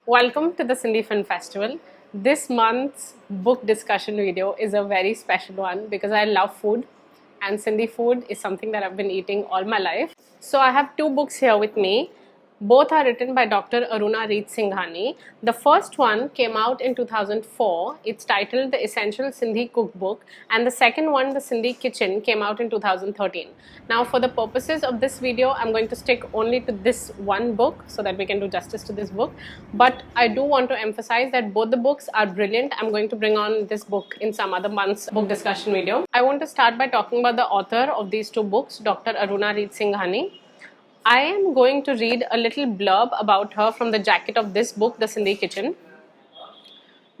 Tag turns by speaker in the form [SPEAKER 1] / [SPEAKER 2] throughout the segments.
[SPEAKER 1] Welcome to the Sindhi Film Festival. This month's book discussion video is a very special one because I love food and Sindhi food is something that I've been eating all my life. So I have two books here with me. Both are written by Dr. Aruna Reet Singhani. The first one came out in 2004. It's titled The Essential Sindhi Cookbook, and the second one, The Sindhi Kitchen, came out in 2013. Now, for the purposes of this video, I'm going to stick only to this one book so that we can do justice to this book. But I do want to emphasize that both the books are brilliant. I'm going to bring on this book in some other month's book discussion video. I want to start by talking about the author of these two books, Dr. Aruna Reet Singhani. I am going to read a little blurb about her from the jacket of this book, The Sindhi Kitchen.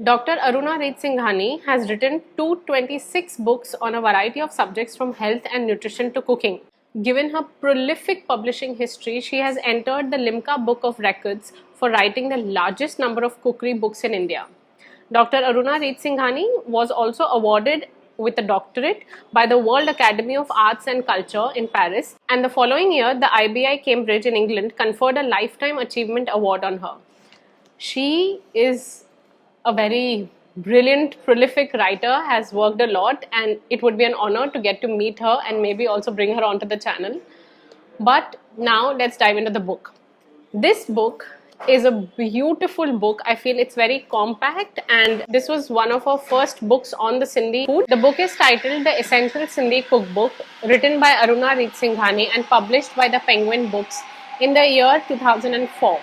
[SPEAKER 1] Dr. Aruna Reet Singhani has written 226 books on a variety of subjects from health and nutrition to cooking. Given her prolific publishing history, she has entered the Limca Book of Records for writing the largest number of cookery books in India. Dr. Aruna Reet Singhani was also awarded with a doctorate by the World Academy of Arts and Culture in Paris, and the following year the IBI Cambridge in England conferred a Lifetime Achievement Award on her. She is a very brilliant, prolific writer, has worked a lot, and it would be an honor to get to meet her and maybe also bring her onto the channel. But now let's dive into the book. This book is a beautiful book. I feel it's very compact, and this was one of our first books on the Sindhi food. The book is titled The Essential Sindhi Cookbook, written by Aruna Reet Singhani and published by the Penguin Books in the year 2004.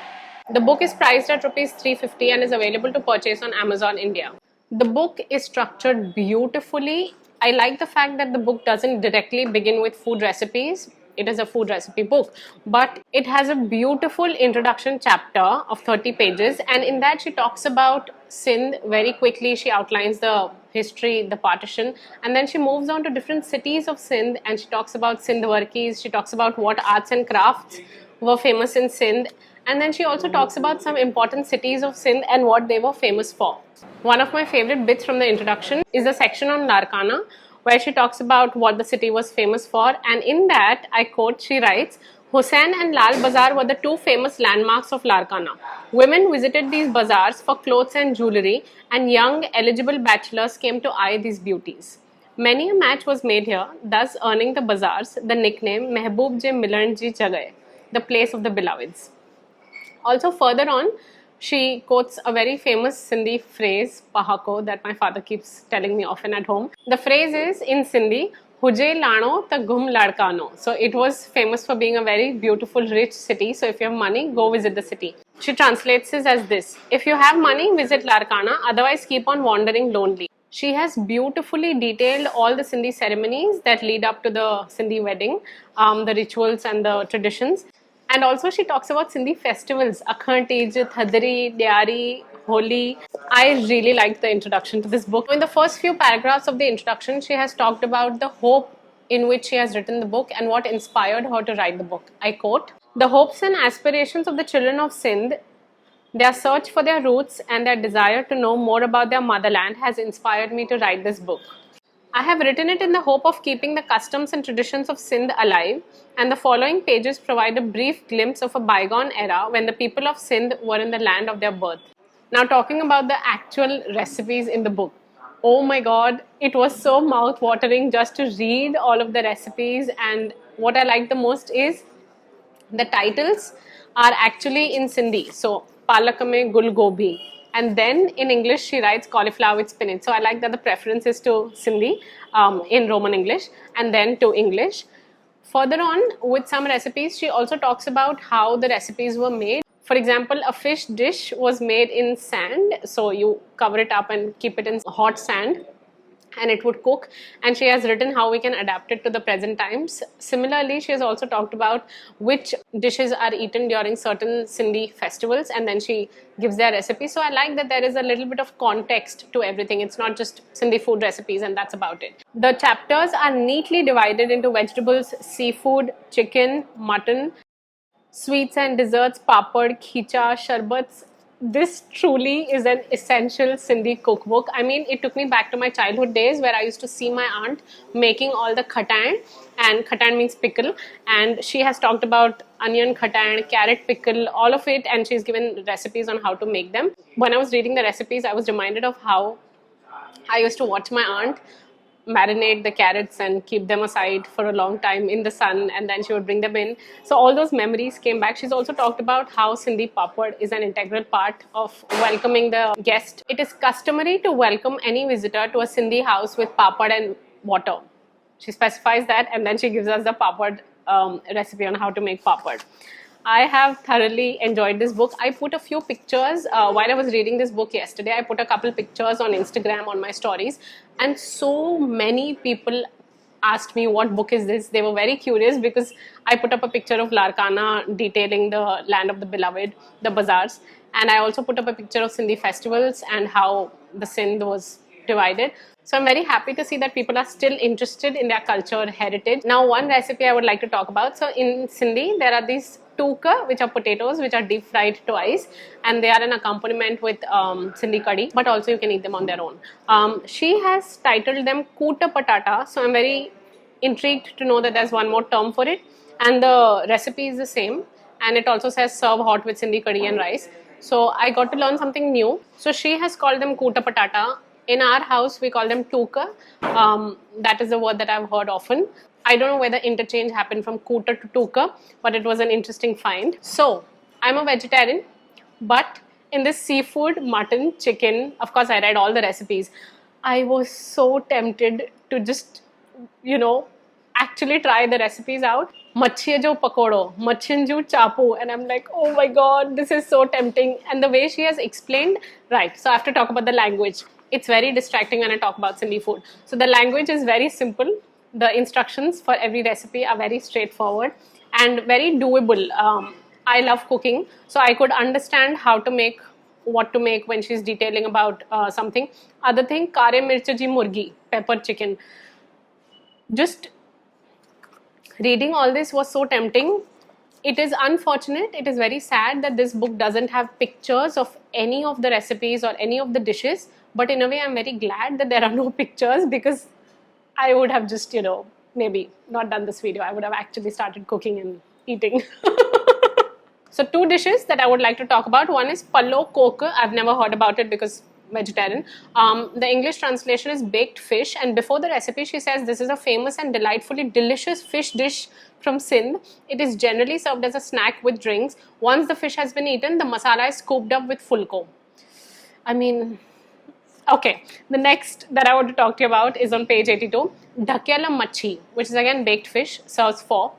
[SPEAKER 1] The book is priced at Rs 350 and is available to purchase on Amazon India. The book is structured beautifully. I like the fact that the book doesn't directly begin with food recipes. It is a food recipe book, but it has a beautiful introduction chapter of 30 pages, and in that she talks about Sindh very quickly. She outlines the history, the partition, and then she moves on to different cities of Sindh, and she talks about Sindhwarkis. She talks about what arts and crafts were famous in Sindh, and then she also talks about some important cities of Sindh and what they were famous for. One of my favorite bits from the introduction is the section on Larkana, where she talks about what the city was famous for, and in that, I quote, she writes, Hussain and Lal Bazaar were the two famous landmarks of Larkana. Women visited these bazaars for clothes and jewellery, and young, eligible bachelors came to eye these beauties. Many a match was made here, thus earning the bazaars the nickname Mehboob Je Milan Ji Jagah, the place of the beloveds. Also further on, she quotes a very famous Sindhi phrase, pahako, that my father keeps telling me often at home. The phrase is in Sindhi, Huje Lano ta Gum Ladkano. So it was famous for being a very beautiful, rich city. So if you have money, go visit the city. She translates this as this: if you have money, visit Larkana, otherwise keep on wandering lonely. She has beautifully detailed all the Sindhi ceremonies that lead up to the Sindhi wedding, the rituals and the traditions. And also she talks about Sindhi festivals, Akhand Teej, Thadri, Dyari, Holi. I really liked the introduction to this book. In the first few paragraphs of the introduction, she has talked about the hope in which she has written the book and what inspired her to write the book. I quote, "The hopes and aspirations of the children of Sindh, their search for their roots and their desire to know more about their motherland has inspired me to write this book. I have written it in the hope of keeping the customs and traditions of Sindh alive, and the following pages provide a brief glimpse of a bygone era when the people of Sindh were in the land of their birth." Now, talking about the actual recipes in the book. Oh my god, it was so mouth-watering just to read all of the recipes, and what I like the most is the titles are actually in Sindhi. So, Palak mein gul gobi. And then in English, she writes cauliflower with spinach. So I like that the preference is to Sindhi in Roman English and then to English. Further on, with some recipes, she also talks about how the recipes were made. For example, a fish dish was made in sand. So you cover it up and keep it in hot sand, and it would cook, and she has written how we can adapt it to the present times. Similarly, she has also talked about which dishes are eaten during certain Sindhi festivals, and then she gives their recipes. So I like that there is a little bit of context to everything. It's not just Sindhi food recipes and that's about it. The chapters are neatly divided into vegetables, seafood, chicken, mutton, sweets and desserts, papad, khicha, sharbats. this truly is an essential Sindhi cookbook. I mean, it took me back to my childhood days where I used to see my aunt making all the khatan, and khatan means pickle, and she has talked about onion khatan, carrot pickle, all of it, and she's given recipes on how to make them. When I was reading the recipes, I was reminded of how I used to watch my aunt marinate the carrots and keep them aside for a long time in the sun, and then she would bring them in. So all those memories came back. She's also talked about how Sindhi papad is an integral part of welcoming the guest. It is customary to welcome any visitor to a Sindhi house with papad and water. She specifies that, and then she gives us the papad recipe on how to make papad. I have thoroughly enjoyed this book. I put a few pictures while I was reading this book yesterday. I put a couple pictures on Instagram on my stories, and so many people asked me what book is this. They were very curious because I put up a picture of Larkana detailing the land of the beloved, the bazaars, and I also put up a picture of Sindhi festivals and how the Sindh was divided. So I'm very happy to see that people are still interested in their culture, heritage. Now, one recipe I would like to talk about. So in Sindhi, there are these tuka, which are potatoes, which are deep fried twice, and they are an accompaniment with Sindhi curry, but also you can eat them on their own. She has titled them Kuta Patata, so I'm very intrigued to know that there's one more term for it, and the recipe is the same, and it also says serve hot with Sindhi curry and rice. So I got to learn something new. So she has called them Kuta Patata. In our house, we call them tuka. That is a word that I've heard often. I don't know whether interchange happened from kuta to tuka, but it was an interesting find. So, I'm a vegetarian, but in this seafood, mutton, chicken, of course I read all the recipes. I was so tempted to just, actually try the recipes out. Machhiya jo pakodo, machin jo chapu, and I'm like, oh my god, this is so tempting. And the way she has explained, right, so I have to talk about the language. It's very distracting when I talk about Sindhi food. So the language is very simple. The instructions for every recipe are very straightforward and very doable. I love cooking, so I could understand what to make when she's detailing about something. Other thing, kare mircha ji murgi, pepper chicken. Just reading all this was so tempting. It is unfortunate, it is very sad that this book doesn't have pictures of any of the recipes or any of the dishes. But in a way, I'm very glad that there are no pictures, because I would have just, maybe not done this video. I would have actually started cooking and eating. So 2 dishes that I would like to talk about. One is Pallo Koke. I've never heard about it because vegetarian. The English translation is baked fish, and before the recipe she says this is a famous and delightfully delicious fish dish from Sindh. It is generally served as a snack with drinks. Once the fish has been eaten, the masala is scooped up with fulko. I mean, okay, the next that I want to talk to you about is on page 82. Dhakyala Machi, which is again baked fish, serves 4.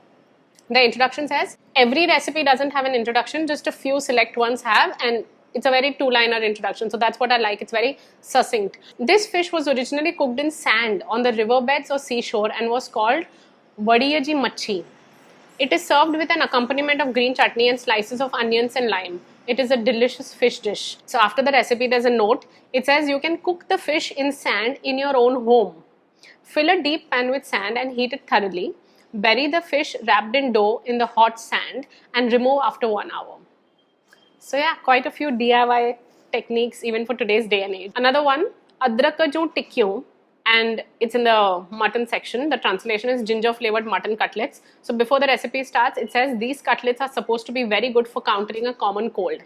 [SPEAKER 1] The introduction says, every recipe doesn't have an introduction, just a few select ones have, and it's a very 2-liner introduction, so that's what I like. It's very succinct. This fish was originally cooked in sand on the riverbeds or seashore and was called Vadiyaji Machi. It is served with an accompaniment of green chutney and slices of onions and lime. It is a delicious fish dish. So after the recipe, there's a note. It says you can cook the fish in sand in your own home. Fill a deep pan with sand and heat it thoroughly. Bury the fish wrapped in dough in the hot sand and remove after 1 hour. So yeah, quite a few DIY techniques even for today's day and age. Another one, Adrakaju Tikyu, and it's in the mutton section. The translation is ginger flavored mutton cutlets. So before the recipe starts, it says these cutlets are supposed to be very good for countering a common cold.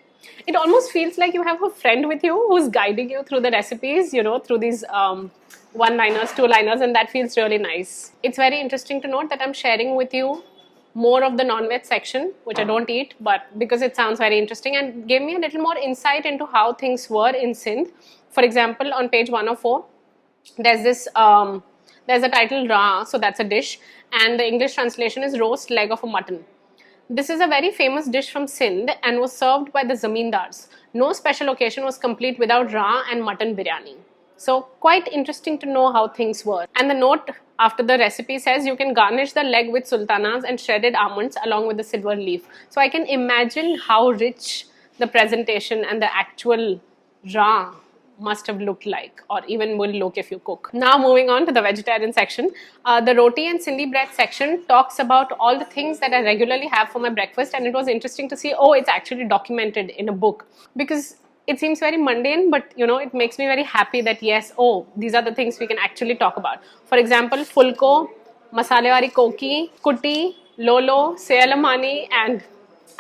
[SPEAKER 1] It almost feels like you have a friend with you who's guiding you through the recipes, through these 1-liners, 2-liners, and that feels really nice. It's very interesting to note that I'm sharing with you more of the non-veg section, which I don't eat, but because it sounds very interesting and gave me a little more insight into how things were in Sindh. For example, on page 104, there's this, there's a title Ra, so that's a dish, and the English translation is roast leg of a mutton. This is a very famous dish from Sindh and was served by the zamindars. No special occasion was complete without Ra and mutton biryani. So quite interesting to know how things were. And the note after the recipe says you can garnish the leg with sultanas and shredded almonds along with the silver leaf. So I can imagine how rich the presentation and the actual Ra must have looked like, or even will look if you cook. Now moving on to the vegetarian section. The roti and Sindhi bread section talks about all the things that I regularly have for my breakfast, and it was interesting to see, oh, it's actually documented in a book. Because it seems very mundane, but you know, it makes me very happy that yes, oh, these are the things we can actually talk about. For example, Fulko, Masalewari Koki, Kuti, Lolo, Sealamani, and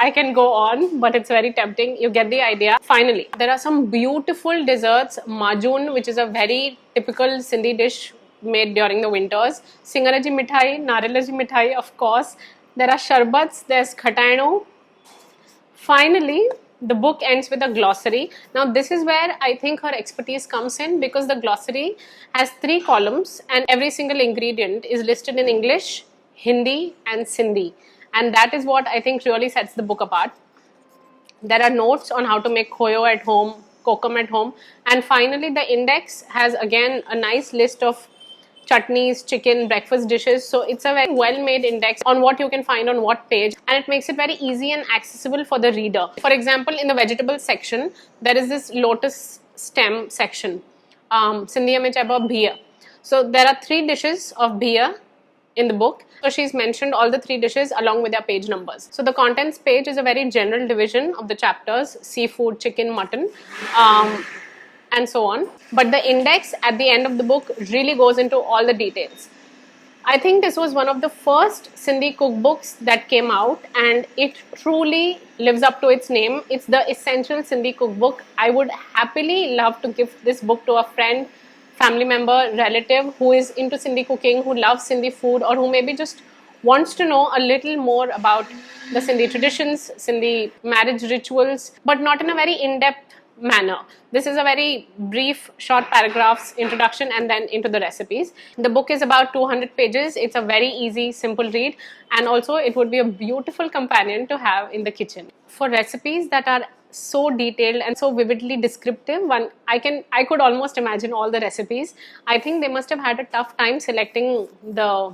[SPEAKER 1] I can go on, but it's very tempting. You get the idea. Finally, there are some beautiful desserts. Majun, which is a very typical Sindhi dish made during the winters. Singaraji mithai, Narelaji mithai, of course. There are sharbats, there's khataino. Finally, the book ends with a glossary. Now, this is where I think her expertise comes in, because the glossary has 3 columns and every single ingredient is listed in English, Hindi, and Sindhi. And that is what I think really sets the book apart. There are notes on how to make khoyo at home, kokum at home. And finally, the index has again a nice list of chutneys, chicken, breakfast dishes. So it's a very well-made index on what you can find on what page, and it makes it very easy and accessible for the reader. For example, in the vegetable section, there is this lotus stem section. Sindhi mein chaba bhiya. So there are 3 dishes of bhiya in the book. So she's mentioned all the 3 dishes along with their page numbers. So the contents page is a very general division of the chapters: seafood, chicken, mutton, and so on. But the index at the end of the book really goes into all the details. I think this was one of the first Sindhi cookbooks that came out, and it truly lives up to its name. It's the essential Sindhi cookbook. I would happily love to give this book to a friend, family member, relative who is into Sindhi cooking, who loves Sindhi food, or who maybe just wants to know a little more about the Sindhi traditions, Sindhi marriage rituals, but not in a very in-depth manner. This is a very brief, short paragraphs introduction and then into the recipes. The book is about 200 pages. It's a very easy, simple read, and also it would be a beautiful companion to have in the kitchen. For recipes that are so detailed and so vividly descriptive, I could almost imagine all the recipes. I think they must have had a tough time selecting the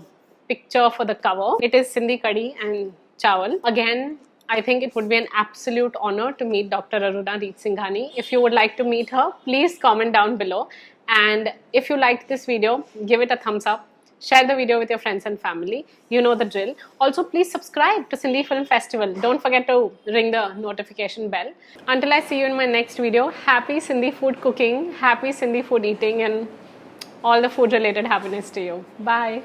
[SPEAKER 1] picture for the cover. It is Sindhi Kadi and Chawal. Again, I think it would be an absolute honor to meet Dr. Aruna Reetsinghani. If you would like to meet her, please comment down below. And if you liked this video, give it a thumbs up. Share the video with your friends and family. You know the drill. Also, please subscribe to Sindhi Film Festival. Don't forget to ring the notification bell. Until I see you in my next video, happy Sindhi food cooking, happy Sindhi food eating, and all the food related happiness to you. Bye.